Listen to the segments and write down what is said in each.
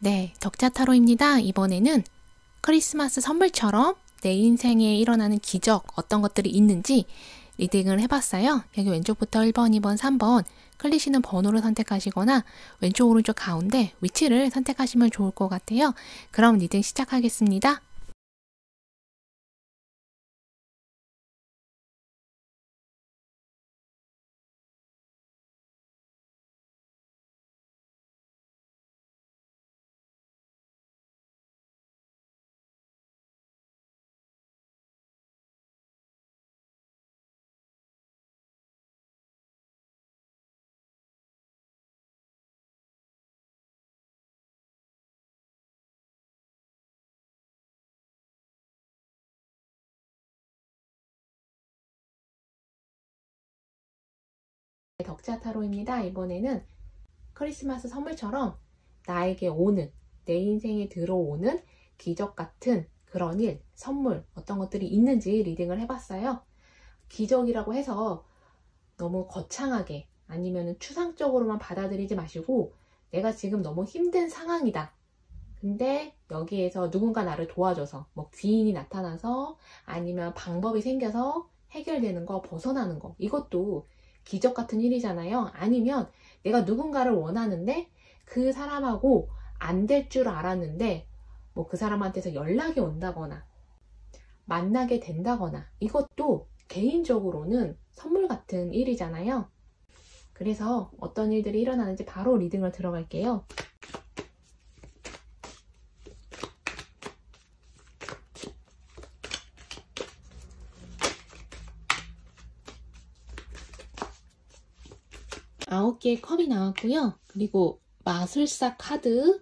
네, 덕자타로입니다. 이번에는 크리스마스 선물처럼 내 인생에 일어나는 기적 어떤 것들이 있는지 리딩을 해봤어요. 여기 왼쪽부터 1번, 2번, 3번 클릭시는 번호를 선택하시거나 왼쪽, 오른쪽, 가운데 위치를 선택하시면 좋을 것 같아요. 그럼 리딩 시작하겠습니다. 덕자타로입니다. 이번에는 크리스마스 선물처럼 나에게 오는, 내 인생에 들어오는 기적 같은 그런 일, 선물, 어떤 것들이 있는지 리딩을 해봤어요. 기적이라고 해서 너무 거창하게 아니면 추상적으로만 받아들이지 마시고, 내가 지금 너무 힘든 상황이다. 근데 여기에서 누군가 나를 도와줘서, 뭐 귀인이 나타나서 아니면 방법이 생겨서 해결되는 거, 벗어나는 거, 이것도 기적 같은 일이잖아요. 아니면 내가 누군가를 원하는데 그 사람하고 안 될 줄 알았는데 뭐 그 사람한테서 연락이 온다거나 만나게 된다거나, 이것도 개인적으로는 선물 같은 일이잖아요. 그래서 어떤 일들이 일어나는지 바로 리딩을 들어갈게요. 아홉 개의 컵이 나왔고요. 그리고 마술사 카드,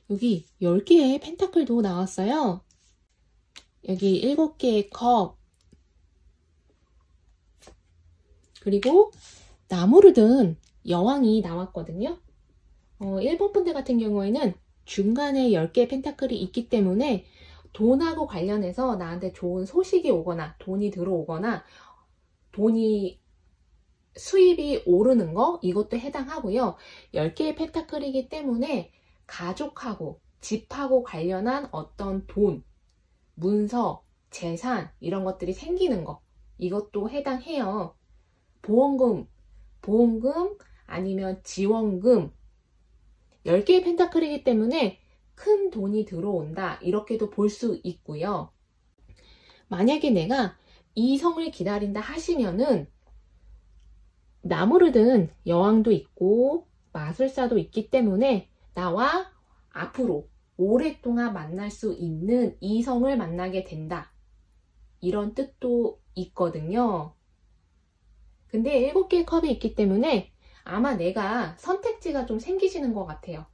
여기 10개의 펜타클도 나왔어요. 여기 7개의 컵, 그리고 나무를 든 여왕이 나왔거든요. 1번 분들 같은 경우에는 중간에 10개의 펜타클이 있기 때문에 돈하고 관련해서 나한테 좋은 소식이 오거나 돈이 들어오거나 돈이 수입이 오르는 거, 이것도 해당하고요. 10개의 펜타클이기 때문에 가족하고 집하고 관련한 어떤 돈, 문서, 재산, 이런 것들이 생기는 거, 이것도 해당해요. 보험금 아니면 지원금, 10개의 펜타클이기 때문에 큰 돈이 들어온다, 이렇게도 볼 수 있고요. 만약에 내가 이성을 기다린다 하시면은 나무를 든 여왕도 있고 마술사도 있기 때문에 나와 앞으로 오랫동안 만날 수 있는 이성을 만나게 된다, 이런 뜻도 있거든요. 근데 7개의 컵이 있기 때문에 아마 내가 선택지가 좀 생기시는 것 같아요.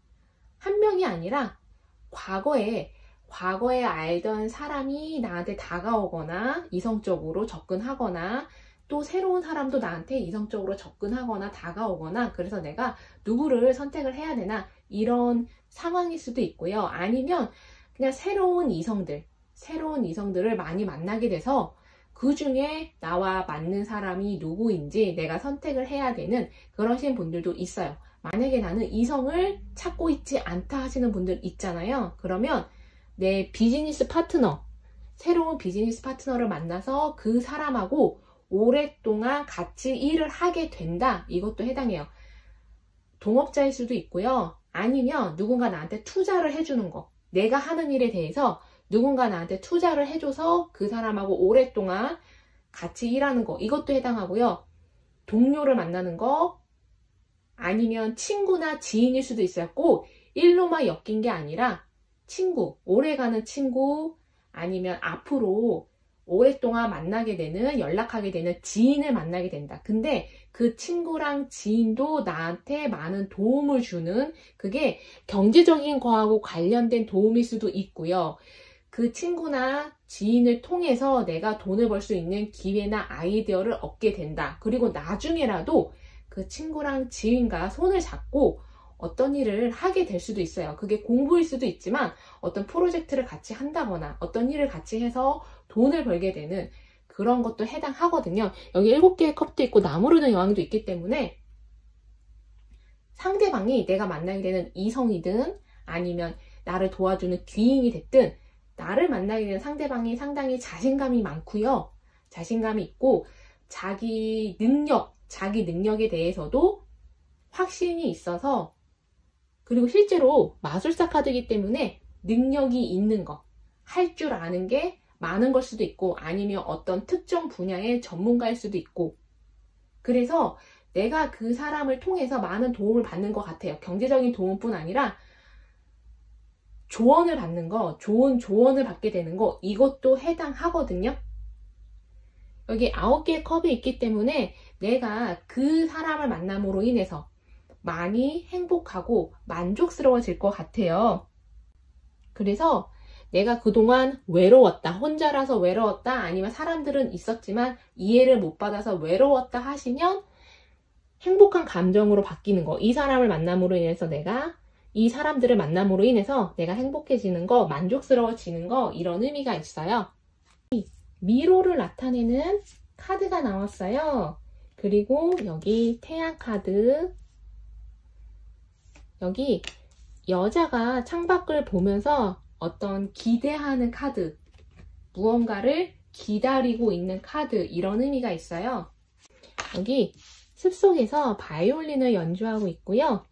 한 명이 아니라 과거에 알던 사람이 나한테 다가오거나 이성적으로 접근하거나, 또 새로운 사람도 나한테 이성적으로 접근하거나 다가오거나, 그래서 내가 누구를 선택을 해야 되나, 이런 상황일 수도 있고요. 아니면 그냥 새로운 이성들을 많이 만나게 돼서 그 중에 나와 맞는 사람이 누구인지 내가 선택을 해야 되는 그러신 분들도 있어요. 만약에 나는 이성을 찾고 있지 않다 하시는 분들 있잖아요. 그러면 내 비즈니스 파트너, 새로운 비즈니스 파트너를 만나서 그 사람하고 오랫동안 같이 일을 하게 된다, 이것도 해당해요. 동업자일 수도 있고요. 아니면 누군가 나한테 투자를 해주는 거, 내가 하는 일에 대해서 누군가 나한테 투자를 해줘서 그 사람하고 오랫동안 같이 일하는 거, 이것도 해당하고요. 동료를 만나는 거, 아니면 친구나 지인일 수도 있어요. 꼭 일로만 엮인 게 아니라 친구, 오래가는 친구, 아니면 앞으로 오랫동안 만나게 되는, 연락하게 되는 지인을 만나게 된다. 근데 그 친구랑 지인도 나한테 많은 도움을 주는, 그게 경제적인 거하고 관련된 도움일 수도 있고요. 그 친구나 지인을 통해서 내가 돈을 벌 수 있는 기회나 아이디어를 얻게 된다. 그리고 나중에라도 그 친구랑 지인과 손을 잡고 어떤 일을 하게 될 수도 있어요. 그게 공부일 수도 있지만 어떤 프로젝트를 같이 한다거나 어떤 일을 같이 해서 돈을 벌게 되는 그런 것도 해당하거든요. 여기 7개의 컵도 있고 나무를 든 여왕도 있기 때문에 상대방이 내가 만나게 되는 이성이든 아니면 나를 도와주는 귀인이 됐든 나를 만나게 되는 상대방이 상당히 자신감이 많고요. 자신감이 있고 자기 능력에 대해서도 확신이 있어서, 그리고 실제로 마술사 카드이기 때문에 능력이 있는 거, 할 줄 아는 게 많은 걸 수도 있고 아니면 어떤 특정 분야의 전문가일 수도 있고, 그래서 내가 그 사람을 통해서 많은 도움을 받는 것 같아요. 경제적인 도움뿐 아니라 조언을 받는 거, 좋은 조언을 받게 되는 거, 이것도 해당하거든요. 여기 9개의 컵이 있기 때문에 내가 그 사람을 만남으로 인해서 많이 행복하고 만족스러워질 것 같아요. 그래서 내가 그동안 외로웠다, 혼자라서 외로웠다, 아니면 사람들은 있었지만 이해를 못 받아서 외로웠다 하시면 행복한 감정으로 바뀌는 거, 이 사람을 만남으로 인해서 이 사람들을 만남으로 인해서 내가 행복해지는 거, 만족스러워지는 거, 이런 의미가 있어요. 미로를 나타내는 카드가 나왔어요. 그리고 여기 태양 카드, 여기 여자가 창밖을 보면서 어떤 기대하는 카드, 무언가를 기다리고 있는 카드, 이런 의미가 있어요. 여기 숲속에서 바이올린을 연주하고 있고요.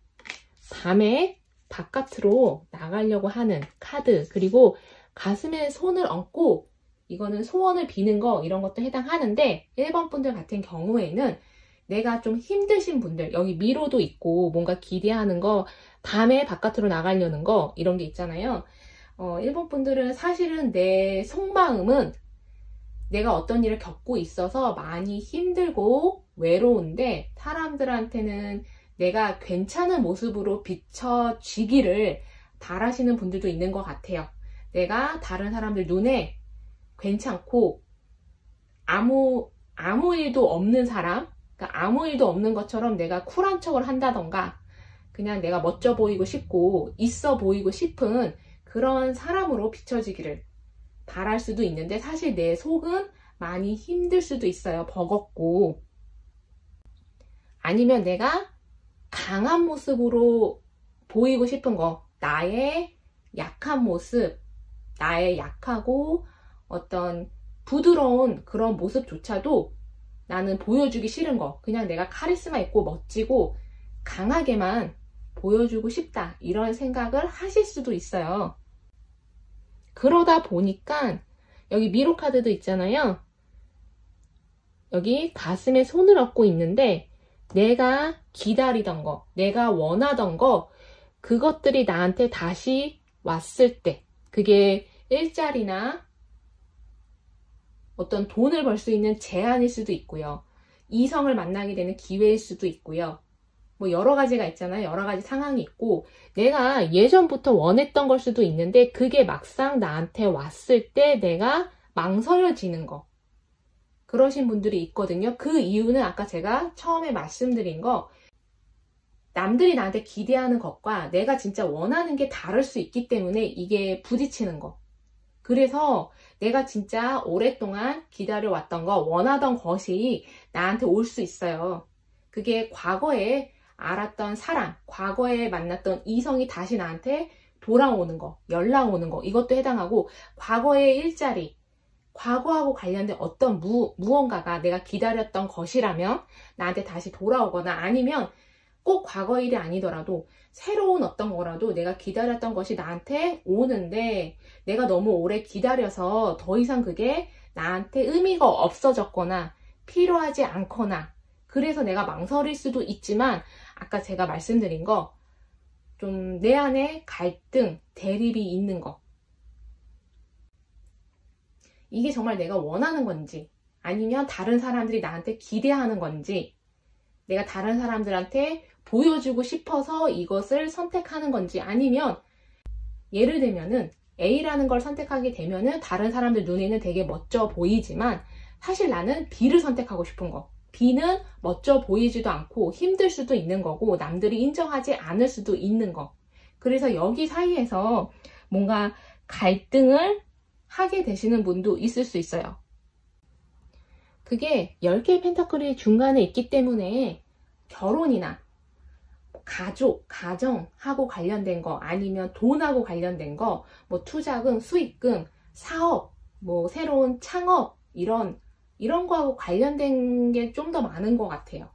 밤에 바깥으로 나가려고 하는 카드, 그리고 가슴에 손을 얹고 이거는 소원을 비는 거, 이런 것도 해당하는데 1번 분들 같은 경우에는 내가 좀 힘드신 분들, 여기 미로도 있고 뭔가 기대하는 거, 밤에 바깥으로 나가려는 거, 이런 게 있잖아요. 1번 분들은 사실은 내 속마음은 내가 어떤 일을 겪고 있어서 많이 힘들고 외로운데 사람들한테는 내가 괜찮은 모습으로 비춰지기를 바라시는 분들도 있는 것 같아요. 내가 다른 사람들 눈에 괜찮고 아무 일도 없는 사람, 그러니까 아무 일도 없는 것처럼 내가 쿨한 척을 한다던가 그냥 내가 멋져 보이고 싶고 있어 보이고 싶은 그런 사람으로 비춰지기를 바랄 수도 있는데 사실 내 속은 많이 힘들 수도 있어요. 버겁고. 아니면 내가 강한 모습으로 보이고 싶은 거, 나의 약한 모습, 나의 약하고 어떤 부드러운 그런 모습조차도 나는 보여주기 싫은 거, 그냥 내가 카리스마 있고 멋지고 강하게만 보여주고 싶다, 이런 생각을 하실 수도 있어요. 그러다 보니까 여기 미로 카드도 있잖아요. 여기 가슴에 손을 얹고 있는데 내가 기다리던 거, 내가 원하던 거, 그것들이 나한테 다시 왔을 때, 그게 일자리나 어떤 돈을 벌 수 있는 제안일 수도 있고요. 이성을 만나게 되는 기회일 수도 있고요. 뭐 여러 가지가 있잖아요. 여러 가지 상황이 있고 내가 예전부터 원했던 걸 수도 있는데 그게 막상 나한테 왔을 때 내가 망설여지는 거. 그러신 분들이 있거든요. 그 이유는 아까 제가 처음에 말씀드린 거, 남들이 나한테 기대하는 것과 내가 진짜 원하는 게 다를 수 있기 때문에 이게 부딪히는 거. 그래서 내가 진짜 오랫동안 기다려왔던 거, 원하던 것이 나한테 올 수 있어요. 그게 과거에 알았던 사람, 과거에 만났던 이성이 다시 나한테 돌아오는 거, 연락 오는 거, 이것도 해당하고 과거의 일자리, 과거하고 관련된 어떤 무언가가 내가 기다렸던 것이라면 나한테 다시 돌아오거나 아니면 꼭 과거 일이 아니더라도 새로운 어떤 거라도 내가 기다렸던 것이 나한테 오는데 내가 너무 오래 기다려서 더 이상 그게 나한테 의미가 없어졌거나 필요하지 않거나 그래서 내가 망설일 수도 있지만 아까 제가 말씀드린 거 좀 내 안에 갈등, 대립이 있는 거, 이게 정말 내가 원하는 건지 아니면 다른 사람들이 나한테 기대하는 건지 내가 다른 사람들한테 보여주고 싶어서 이것을 선택하는 건지 아니면 예를 들면은 A라는 걸 선택하게 되면은 다른 사람들 눈에는 되게 멋져 보이지만 사실 나는 B를 선택하고 싶은 거. B는 멋져 보이지도 않고 힘들 수도 있는 거고 남들이 인정하지 않을 수도 있는 거. 그래서 여기 사이에서 뭔가 갈등을 하게 되시는 분도 있을 수 있어요. 그게 10개의 펜타클이 중간에 있기 때문에 결혼이나 가족, 가정하고 관련된 거, 아니면 돈하고 관련된 거, 뭐 투자금, 수익금, 사업, 뭐 새로운 창업, 이런 거하고 관련된 게 좀 더 많은 것 같아요.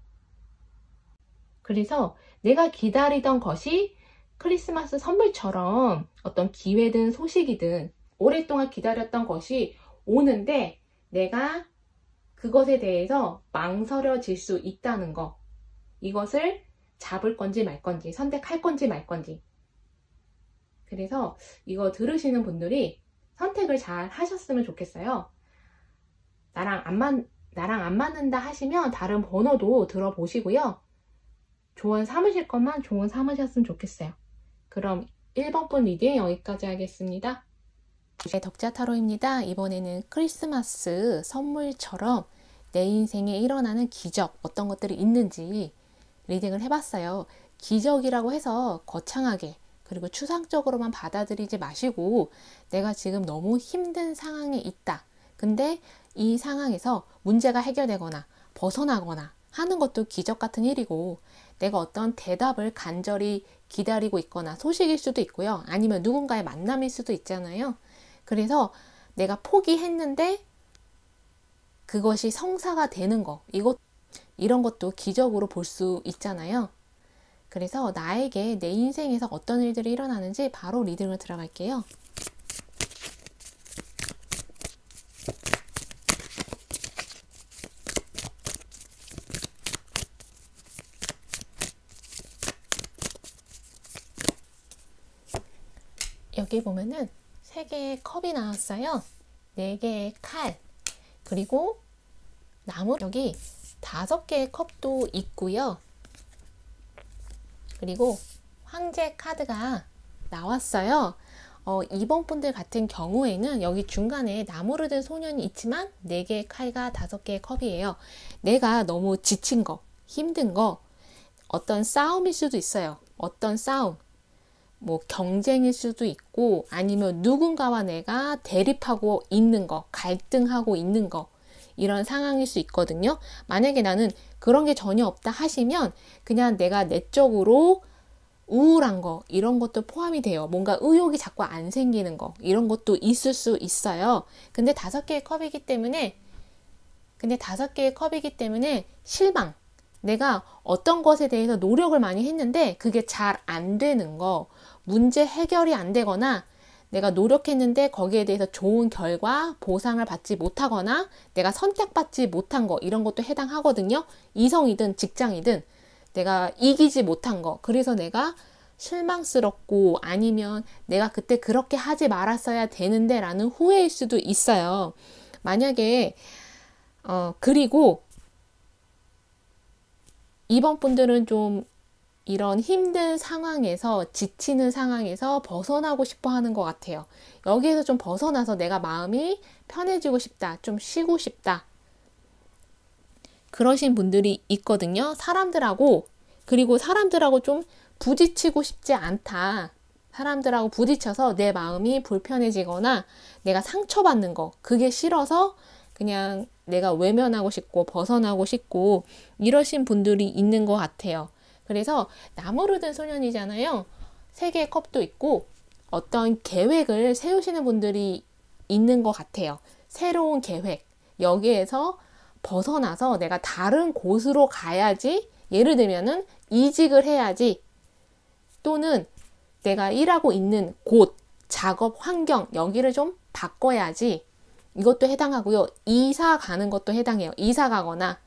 그래서 내가 기다리던 것이 크리스마스 선물처럼 어떤 기회든 소식이든 오랫동안 기다렸던 것이 오는데 내가 그것에 대해서 망설여질 수 있다는 거. 이것을 잡을 건지 말 건지, 선택할 건지 말 건지. 그래서 이거 들으시는 분들이 선택을 잘 하셨으면 좋겠어요. 나랑 안 맞는다 하시면 다른 번호도 들어보시고요. 조언 삼으실 것만 조언 삼으셨으면 좋겠어요. 그럼 1번분 리딩 여기까지 하겠습니다. 네, 덕자 타로입니다. 이번에는 크리스마스 선물처럼 내 인생에 일어나는 기적, 어떤 것들이 있는지 리딩을 해봤어요. 기적이라고 해서 거창하게 그리고 추상적으로만 받아들이지 마시고 내가 지금 너무 힘든 상황에 있다. 근데 이 상황에서 문제가 해결되거나 벗어나거나 하는 것도 기적 같은 일이고 내가 어떤 대답을 간절히 기다리고 있거나 소식일 수도 있고요. 아니면 누군가의 만남일 수도 있잖아요. 그래서 내가 포기했는데 그것이 성사가 되는 거, 이런 것도 기적으로 볼 수 있잖아요. 그래서 나에게 내 인생에서 어떤 일들이 일어나는지 바로 리딩을 들어갈게요. 여기 보면은 3개의 컵이 나왔어요. 4개의 칼, 그리고 나무, 여기 5개의 컵도 있고요. 그리고 황제 카드가 나왔어요. 2번 분들 같은 경우에는 여기 중간에 나무를 든 소년이 있지만 4개의 칼과 5개의 컵이에요. 내가 너무 지친 거, 힘든 거, 어떤 싸움일 수도 있어요. 어떤 싸움, 뭐 경쟁일 수도 있고 아니면 누군가와 내가 대립하고 있는 거, 갈등하고 있는 거, 이런 상황일 수 있거든요. 만약에 나는 그런 게 전혀 없다 하시면 그냥 내가 내적으로 우울한 거, 이런 것도 포함이 돼요. 뭔가 의욕이 자꾸 안 생기는 거, 이런 것도 있을 수 있어요. 근데 5개의 컵이기 때문에 실망, 내가 어떤 것에 대해서 노력을 많이 했는데 그게 잘 안 되는 거, 문제 해결이 안 되거나 내가 노력했는데 거기에 대해서 좋은 결과, 보상을 받지 못하거나 내가 선택받지 못한 거, 이런 것도 해당하거든요. 이성이든 직장이든 내가 이기지 못한 거, 그래서 내가 실망스럽고 아니면 내가 그때 그렇게 하지 말았어야 되는데 라는 후회일 수도 있어요. 만약에 그리고 이번 분들은 좀 이런 힘든 상황에서, 지치는 상황에서 벗어나고 싶어 하는 것 같아요. 여기에서 좀 벗어나서 내가 마음이 편해지고 싶다, 좀 쉬고 싶다, 그러신 분들이 있거든요. 그리고 사람들하고 좀 부딪히고 싶지 않다. 사람들하고 부딪혀서 내 마음이 불편해지거나 내가 상처받는 거, 그게 싫어서 그냥 내가 외면하고 싶고 벗어나고 싶고 이러신 분들이 있는 것 같아요. 그래서 나무를 든 소년이잖아요. 3개의 컵도 있고 어떤 계획을 세우시는 분들이 있는 것 같아요. 새로운 계획, 여기에서 벗어나서 내가 다른 곳으로 가야지, 예를 들면은 이직을 해야지, 또는 내가 일하고 있는 곳, 작업 환경, 여기를 좀 바꿔야지, 이것도 해당하고요. 이사 가는 것도 해당해요. 이사 가거나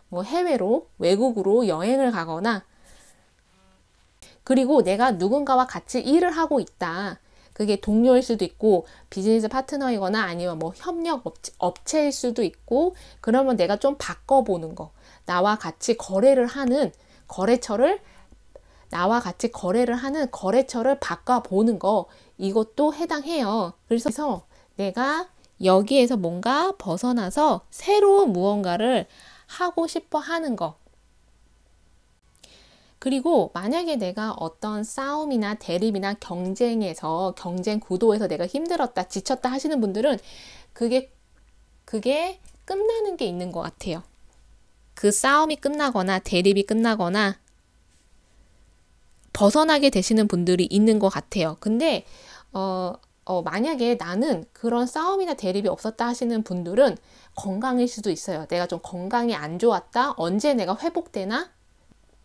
뭐 해외로, 외국으로 여행을 가거나, 그리고 내가 누군가와 같이 일을 하고 있다. 그게 동료일 수도 있고 비즈니스 파트너이거나 아니면 뭐 협력 업체일 수도 있고, 그러면 내가 좀 바꿔보는 거, 나와 같이 거래를 하는 거래처를 바꿔보는 거, 이것도 해당해요. 그래서 내가 여기에서 뭔가 벗어나서 새로운 무언가를 하고 싶어 하는 거, 그리고 만약에 내가 어떤 싸움이나 대립이나 경쟁 구도에서 내가 힘들었다, 지쳤다 하시는 분들은 그게 끝나는 게 있는 것 같아요. 그 싸움이 끝나거나 대립이 끝나거나 벗어나게 되시는 분들이 있는 것 같아요. 근데 만약에 나는 그런 싸움이나 대립이 없었다 하시는 분들은 건강일 수도 있어요. 내가 좀 건강이 안 좋았다. 언제 내가 회복되나?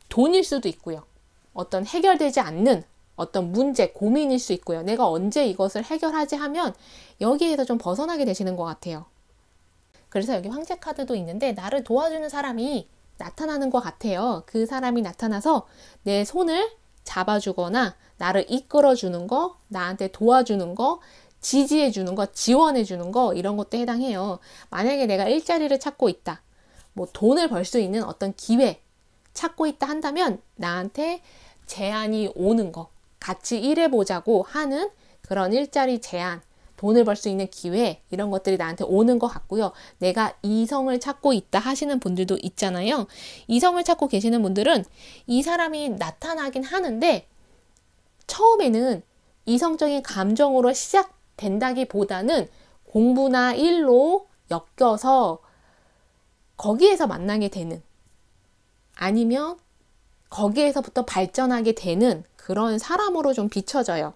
돈일 수도 있고요. 어떤 해결되지 않는 어떤 문제, 고민일 수 있고요. 내가 언제 이것을 해결하지 하면 여기에서 좀 벗어나게 되시는 것 같아요. 그래서 여기 황제 카드도 있는데 나를 도와주는 사람이 나타나는 것 같아요. 그 사람이 나타나서 내 손을 잡아주거나 나를 이끌어주는 거, 나한테 도와주는 거, 지지해주는 거, 지원해주는 거 이런 것도 해당해요. 만약에 내가 일자리를 찾고 있다. 뭐 돈을 벌 수 있는 어떤 기회 찾고 있다 한다면 나한테 제안이 오는 거, 같이 일해보자고 하는 그런 일자리 제안, 돈을 벌 수 있는 기회 이런 것들이 나한테 오는 것 같고요. 내가 이성을 찾고 있다 하시는 분들도 있잖아요. 이성을 찾고 계시는 분들은 이 사람이 나타나긴 하는데 처음에는 이성적인 감정으로 시작된다기보다는 공부나 일로 엮여서 거기에서 만나게 되는 아니면 거기에서부터 발전하게 되는 그런 사람으로 좀 비춰져요.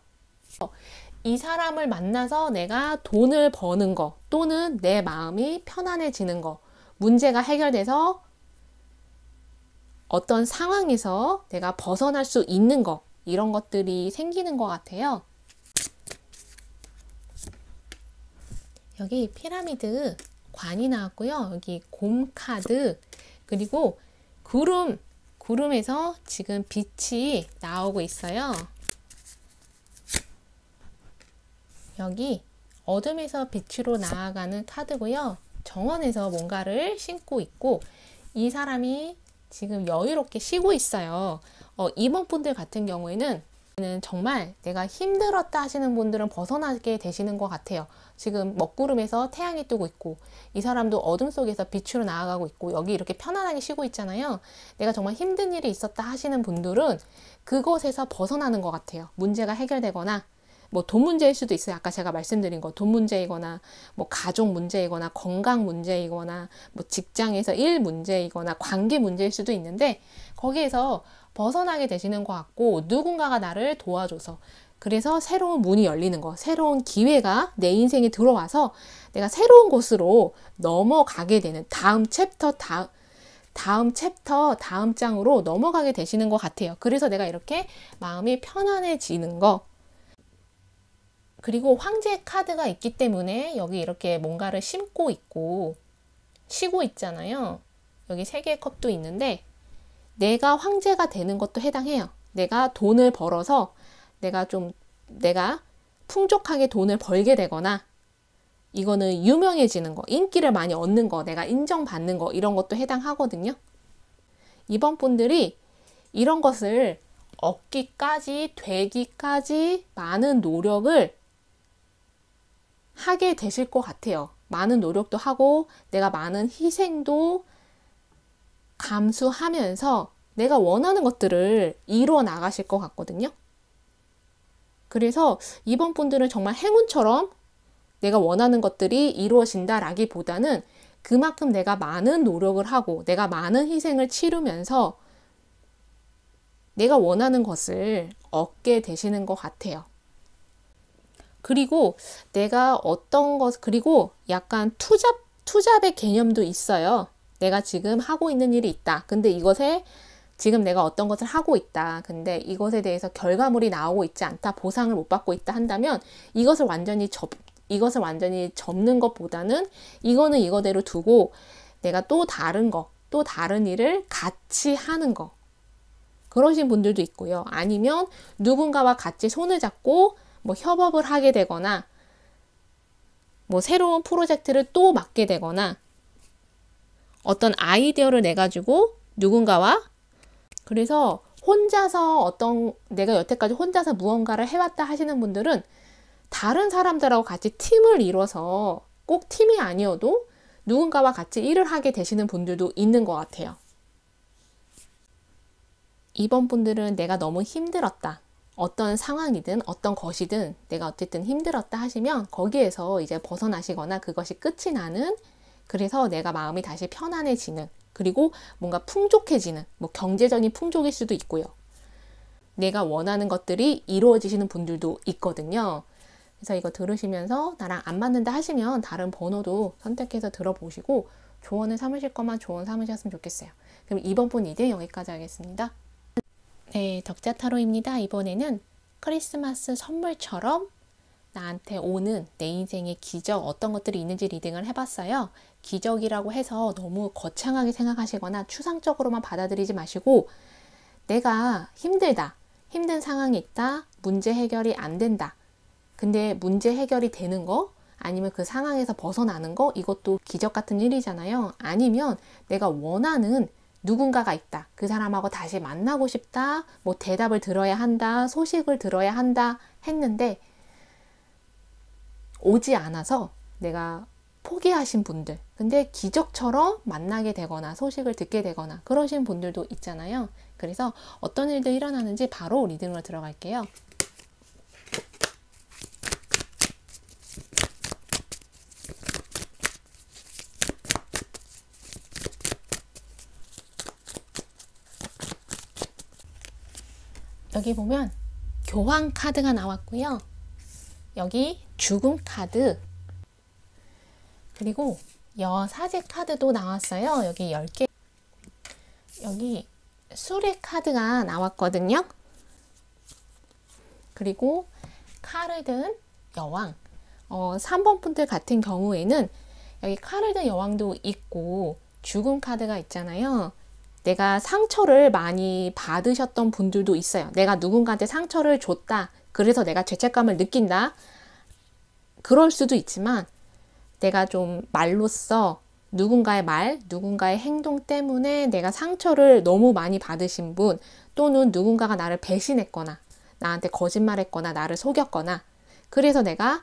이 사람을 만나서 내가 돈을 버는 거 또는 내 마음이 편안해지는 거, 문제가 해결돼서 어떤 상황에서 내가 벗어날 수 있는 거 이런 것들이 생기는 것 같아요. 여기 피라미드 관이 나왔고요. 여기 곰 카드 그리고 구름에서 지금 빛이 나오고 있어요. 여기 어둠에서 빛으로 나아가는 카드고요. 정원에서 뭔가를 신고 있고 이 사람이 지금 여유롭게 쉬고 있어요. 이번 분들 같은 경우에는 정말 내가 힘들었다 하시는 분들은 벗어나게 되시는 것 같아요. 지금 먹구름에서 태양이 뜨고 있고 이 사람도 어둠 속에서 빛으로 나아가고 있고 여기 이렇게 편안하게 쉬고 있잖아요. 내가 정말 힘든 일이 있었다 하시는 분들은 그것에서 벗어나는 것 같아요. 문제가 해결되거나 뭐 돈 문제일 수도 있어요. 아까 제가 말씀드린 거 돈 문제이거나 뭐 가족 문제이거나 건강 문제이거나 뭐 직장에서 일 문제이거나 관계 문제일 수도 있는데 거기에서 벗어나게 되시는 것 같고 누군가가 나를 도와줘서 그래서 새로운 문이 열리는 거, 새로운 기회가 내 인생에 들어와서 내가 새로운 곳으로 넘어가게 되는 다음 장으로 넘어가게 되시는 것 같아요. 그래서 내가 이렇게 마음이 편안해지는 거. 그리고 황제 카드가 있기 때문에 여기 이렇게 뭔가를 심고 있고 쉬고 있잖아요. 여기 3개의 컵도 있는데 내가 황제가 되는 것도 해당해요. 내가 돈을 벌어서 내가 풍족하게 돈을 벌게 되거나 이거는 유명해지는 거, 인기를 많이 얻는 거, 내가 인정받는 거 이런 것도 해당하거든요. 이번 분들이 이런 것을 얻기까지 되기까지 많은 노력을 하게 되실 것 같아요. 많은 노력도 하고 내가 많은 희생도 감수하면서 내가 원하는 것들을 이루어 나가실 것 같거든요. 그래서 이번 분들은 정말 행운처럼 내가 원하는 것들이 이루어진다라기보다는 그만큼 내가 많은 노력을 하고 내가 많은 희생을 치르면서 내가 원하는 것을 얻게 되시는 것 같아요. 그리고 내가 그리고 약간 투잡의 개념도 있어요. 내가 지금 하고 있는 일이 있다. 근데 이것에 지금 내가 어떤 것을 하고 있다. 근데 이것에 대해서 결과물이 나오고 있지 않다. 보상을 못 받고 있다 한다면 이것을 완전히 접는 것보다는 이거는 이거대로 두고 내가 또 다른 일을 같이 하는 거. 그러신 분들도 있고요. 아니면 누군가와 같이 손을 잡고 뭐 협업을 하게 되거나 뭐 새로운 프로젝트를 또 맡게 되거나 어떤 아이디어를 내가지고 누군가와 그래서 내가 여태까지 혼자서 무언가를 해왔다 하시는 분들은 다른 사람들하고 같이 팀을 이뤄서 꼭 팀이 아니어도 누군가와 같이 일을 하게 되시는 분들도 있는 것 같아요. 이번 분들은 내가 너무 힘들었다. 어떤 상황이든 어떤 것이든 내가 어쨌든 힘들었다 하시면 거기에서 이제 벗어나시거나 그것이 끝이 나는 그래서 내가 마음이 다시 편안해지는 그리고 뭔가 풍족해지는 뭐 경제적인 풍족일 수도 있고요. 내가 원하는 것들이 이루어지시는 분들도 있거든요. 그래서 이거 들으시면서 나랑 안 맞는다 하시면 다른 번호도 선택해서 들어보시고 조언을 삼으실 거면 조언 삼으셨으면 좋겠어요. 그럼 이번 분 리딩 여기까지 하겠습니다. 네, 덕자 타로입니다. 이번에는 크리스마스 선물처럼 나한테 오는 내 인생의 기적 어떤 것들이 있는지 리딩을 해봤어요. 기적이라고 해서 너무 거창하게 생각하시거나 추상적으로만 받아들이지 마시고 내가 힘들다, 힘든 상황이 있다, 문제 해결이 안 된다. 근데 문제 해결이 되는 거 아니면 그 상황에서 벗어나는 거 이것도 기적 같은 일이잖아요. 아니면 내가 원하는 누군가가 있다. 그 사람하고 다시 만나고 싶다. 뭐 대답을 들어야 한다. 소식을 들어야 한다 했는데 오지 않아서 내가 포기하신 분들, 근데 기적처럼 만나게 되거나 소식을 듣게 되거나 그러신 분들도 있잖아요. 그래서 어떤 일들이 일어나는지 바로 리딩으로 들어갈게요. 여기 보면 교황 카드가 나왔고요. 여기 죽음 카드, 그리고 여사제 카드도 나왔어요. 여기 10개. 여기 수레 카드가 나왔거든요. 그리고 칼을 든 여왕. 3번 분들 같은 경우에는 여기 칼을 든 여왕도 있고 죽음 카드가 있잖아요. 내가 상처를 많이 받으셨던 분들도 있어요. 내가 누군가한테 상처를 줬다. 그래서 내가 죄책감을 느낀다. 그럴 수도 있지만 내가 좀 말로써 누군가의 말, 누군가의 행동 때문에 내가 상처를 너무 많이 받으신 분, 또는 누군가가 나를 배신했거나 나한테 거짓말했거나 나를 속였거나 그래서 내가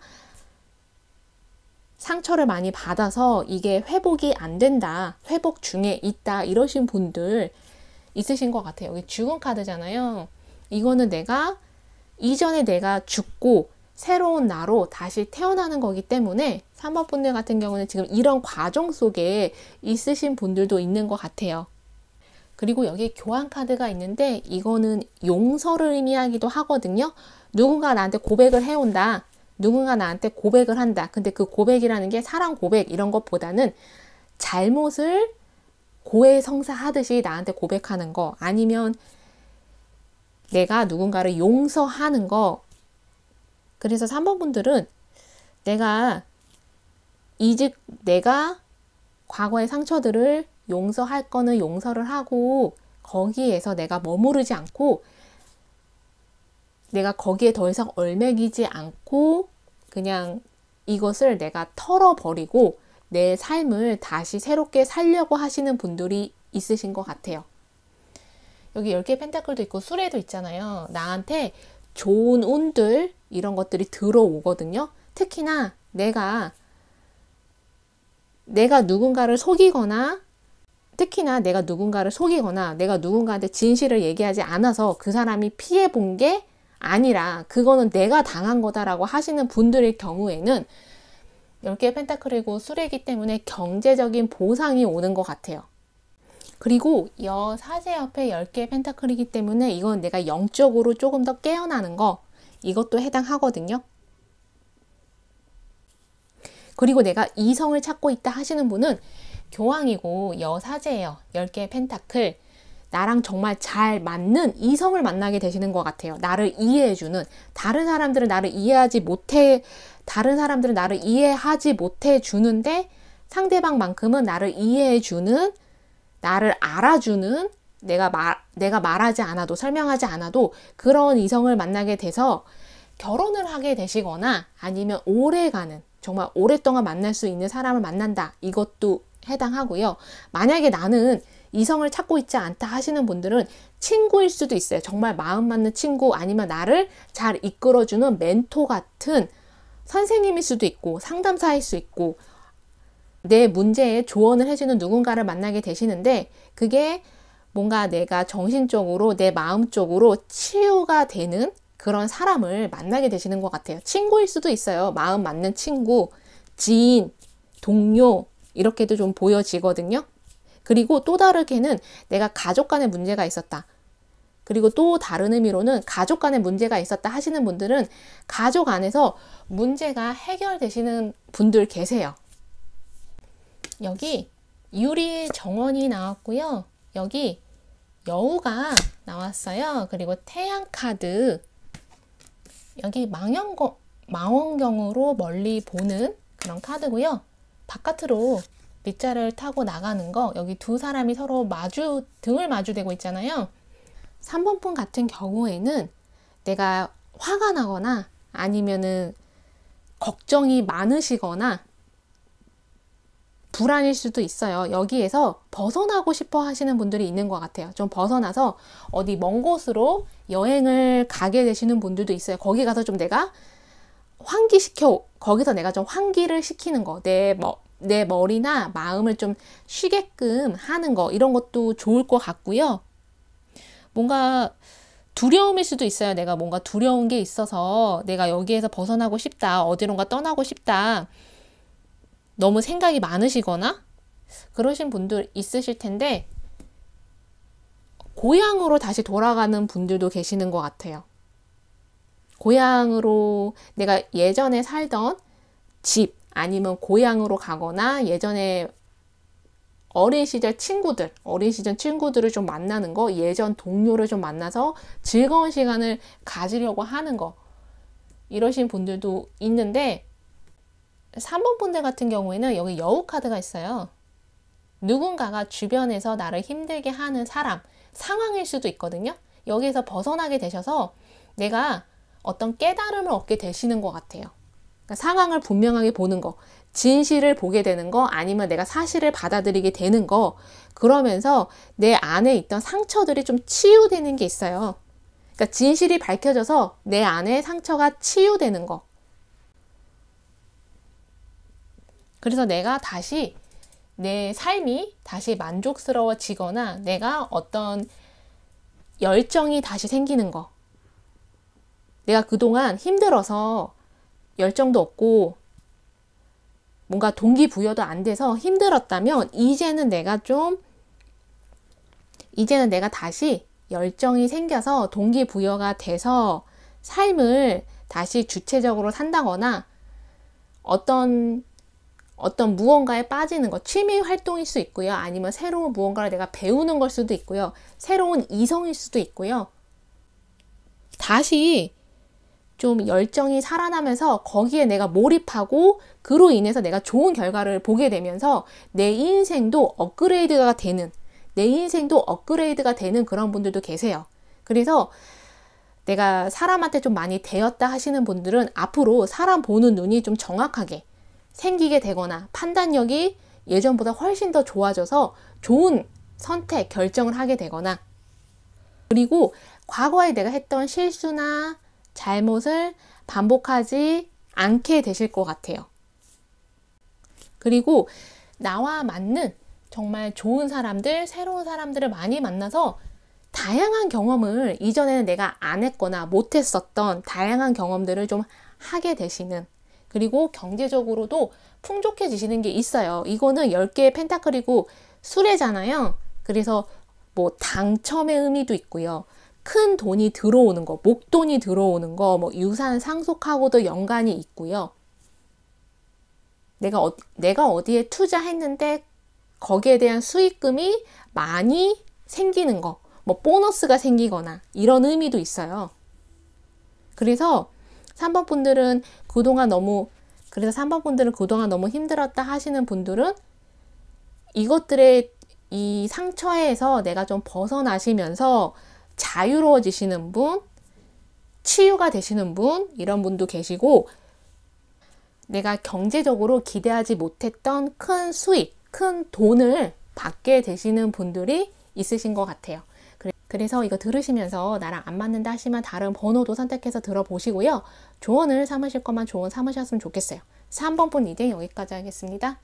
상처를 많이 받아서 이게 회복이 안 된다, 회복 중에 있다 이러신 분들 있으신 것 같아요. 여기 죽은 카드잖아요. 이거는 내가 이전에 내가 죽고 새로운 나로 다시 태어나는 거기 때문에 3번 분들 같은 경우는 지금 이런 과정 속에 있으신 분들도 있는 것 같아요. 그리고 여기 교환 카드가 있는데 이거는 용서를 의미하기도 하거든요. 누군가 나한테 고백을 해온다. 누군가 나한테 고백을 한다. 근데 그 고백이라는 게 사랑 고백 이런 것보다는 잘못을 고해성사하듯이 나한테 고백하는 거, 아니면 내가 누군가를 용서하는 거. 그래서 3번 분들은 내가 과거의 상처들을 용서할 거는 용서를 하고 거기에서 내가 머무르지 않고 내가 거기에 더 이상 얽매이지 않고 그냥 이것을 내가 털어버리고 내 삶을 다시 새롭게 살려고 하시는 분들이 있으신 것 같아요. 여기 10개 펜타클도 있고 수레도 있잖아요. 나한테 좋은 운들 이런 것들이 들어오거든요. 특히나 내가 누군가를 속이거나 내가 누군가한테 진실을 얘기하지 않아서 그 사람이 피해 본 게 아니라 그거는 내가 당한 거다라고 하시는 분들의 경우에는 10개의 펜타클이고 수레이기 때문에 경제적인 보상이 오는 것 같아요. 그리고 여사제 옆에 10개의 펜타클이기 때문에 이건 내가 영적으로 조금 더 깨어나는 거, 이것도 해당하거든요. 그리고 내가 이성을 찾고 있다 하시는 분은 교황이고 여사제예요. 10개의 펜타클. 나랑 정말 잘 맞는 이성을 만나게 되시는 것 같아요. 나를 이해해주는, 다른 사람들은 나를 이해하지 못해 주는데 상대방만큼은 나를 이해해주는, 나를 알아주는, 내가 말하지 않아도, 설명하지 않아도 그런 이성을 만나게 돼서 결혼을 하게 되시거나 아니면 오래가는, 정말 오랫동안 만날 수 있는 사람을 만난다. 이것도 해당하고요. 만약에 나는 이성을 찾고 있지 않다 하시는 분들은 친구일 수도 있어요. 정말 마음 맞는 친구, 아니면 나를 잘 이끌어주는 멘토 같은 선생님일 수도 있고 상담사일 수 있고 내 문제에 조언을 해주는 누군가를 만나게 되시는데 그게 뭔가 내가 정신적으로 내 마음적으로 치유가 되는 그런 사람을 만나게 되시는 것 같아요. 친구일 수도 있어요. 마음 맞는 친구, 지인, 동료 이렇게도 좀 보여지거든요. 그리고 또 다르게는 내가 가족 간의 문제가 있었다. 그리고 또 다른 의미로는 가족 간에 문제가 있었다 하시는 분들은 가족 안에서 문제가 해결되시는 분들 계세요. 여기 유리 정원이 나왔고요. 여기 여우가 나왔어요. 그리고 태양 카드, 여기 망원경으로 멀리 보는 그런 카드고요. 바깥으로 밑자를 타고 나가는 거, 여기 두 사람이 서로 등을 마주대고 있잖아요. 3번 분 같은 경우에는 내가 화가 나거나 아니면은 걱정이 많으시거나 불안일 수도 있어요. 여기에서 벗어나고 싶어 하시는 분들이 있는 것 같아요. 좀 벗어나서 어디 먼 곳으로 여행을 가게 되시는 분들도 있어요. 거기 가서 좀 내가 거기서 내가 좀 환기를 시키는 거, 내 머리나 마음을 좀 쉬게끔 하는 거, 이런 것도 좋을 것 같고요. 뭔가 두려움일 수도 있어요. 내가 뭔가 두려운 게 있어서 내가 여기에서 벗어나고 싶다, 어디론가 떠나고 싶다, 너무 생각이 많으시거나 그러신 분들 있으실 텐데, 고향으로 다시 돌아가는 분들도 계시는 것 같아요. 고향으로, 내가 예전에 살던 집 아니면 고향으로 가거나 예전에 어린 시절 친구들을 좀 만나는 거, 예전 동료를 좀 만나서 즐거운 시간을 가지려고 하는 거, 이러신 분들도 있는데, 3번 분들 같은 경우에는 여기 여우 카드가 있어요. 누군가가 주변에서 나를 힘들게 하는 상황일 수도 있거든요. 여기에서 벗어나게 되셔서 내가 어떤 깨달음을 얻게 되시는 것 같아요. 그러니까 상황을 분명하게 보는 거, 진실을 보게 되는 거, 아니면 내가 사실을 받아들이게 되는 거, 그러면서 내 안에 있던 상처들이 좀 치유되는 게 있어요. 그러니까 진실이 밝혀져서 내 안에 상처가 치유되는 거. 그래서 내가 다시 내 삶이 다시 만족스러워지거나 내가 어떤 열정이 다시 생기는 거. 내가 그동안 힘들어서 열정도 없고 뭔가 동기부여도 안 돼서 힘들었다면 이제는 내가 다시 열정이 생겨서 동기부여가 돼서 삶을 다시 주체적으로 산다거나 어떤 무언가에 빠지는 것, 취미 활동일 수 있고요. 아니면 새로운 무언가를 내가 배우는 걸 수도 있고요. 새로운 이성일 수도 있고요. 다시 좀 열정이 살아나면서 거기에 내가 몰입하고 그로 인해서 내가 좋은 결과를 보게 되면서 내 인생도 업그레이드가 되는 그런 분들도 계세요. 그래서 내가 사람한테 좀 많이 대었다 하시는 분들은 앞으로 사람 보는 눈이 좀 정확하게 생기게 되거나 판단력이 예전보다 훨씬 더 좋아져서 좋은 선택, 결정을 하게 되거나, 그리고 과거에 내가 했던 실수나 잘못을 반복하지 않게 되실 것 같아요. 그리고 나와 맞는 정말 좋은 사람들, 새로운 사람들을 많이 만나서 다양한 경험을, 이전에는 내가 안 했거나 못했었던 다양한 경험들을 좀 하게 되시는, 그리고 경제적으로도 풍족해지시는 게 있어요. 이거는 10개의 펜타클이고 수레잖아요. 그래서 뭐 당첨의 의미도 있고요. 큰 돈이 들어오는 거, 목돈이 들어오는 거, 뭐 유산 상속하고도 연관이 있고요. 내가 어디에 투자했는데 거기에 대한 수익금이 많이 생기는 거, 뭐 보너스가 생기거나 이런 의미도 있어요. 그래서 3번 분들은 그동안 너무 힘들었다 하시는 분들은 이것들의 이 상처에서 내가 좀 벗어나시면서 자유로워지시는 분, 치유가 되시는 분, 이런 분도 계시고, 내가 경제적으로 기대하지 못했던 큰 수익, 큰 돈을 받게 되시는 분들이 있으신 것 같아요. 그래서 이거 들으시면서 나랑 안 맞는다 하시면 다른 번호도 선택해서 들어보시고요. 조언을 삼으실 거면 조언 삼으셨으면 좋겠어요. 3번 분 리딩 여기까지 하겠습니다.